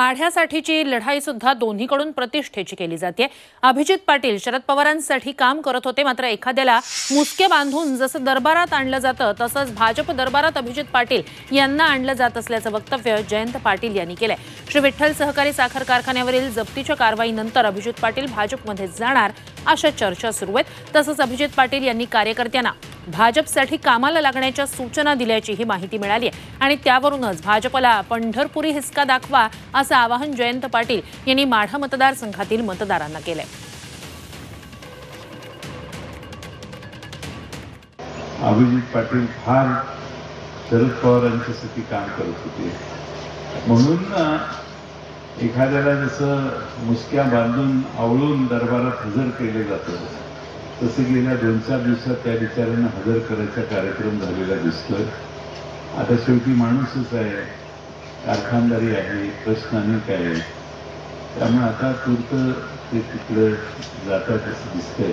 पाढ्यासाठीची लढाई सुद्धा दोन्हीकडून प्रतिष्ठेची केली जाते। अभिजित पाटील शरद पवारांसाठी काम करत होते, मात्र एखाद्याला मुसके बांधून जसं दरबारात आणलं जातं तसंच भाजप दरबारात अभिजित पाटील यांना आणलं जात असल्याचं वक्तव्य जयंत पाटील यांनी केलंय। श्री विठ्ठल सहकारी साखर कारखान्यावरील जप्तीच्या कारवाईनंतर अभिजित पाटील भाजपमध्ये जाणार अशा चर्चा सुरू आहेत। तसंच अभिजित पाटील यांनी कार्यकर्त्यांना भाजपसाठी कामाला लागण्याच्या सूचना दिल्याचीही माहिती मिळाली आहे आणि त्यावरूनच भाजपला पंढरपुरी हिसका दाखवा असं आवाहन जयंत पाटील यांनी माढा मतदारसंघातील मतदारांना केलंय। अभिजित पाटील फार शरद पवारांच्यासाठी काम करत होते, म्हणून एखाद्याला जसं मुसक्या बांधून आवळून दरबारात हजर केले जातं तसे गेल्या 2-4 दिवसात त्या विचारांना हजर करायचा कार्यक्रम झालेला दिसतोय। आता शेवटी माणूसच आहे, कारखानदारी आहे, प्रश्न अनेक आहे, त्यामुळे आता तूर्त ते तिकडे जातात असं दिसतंय।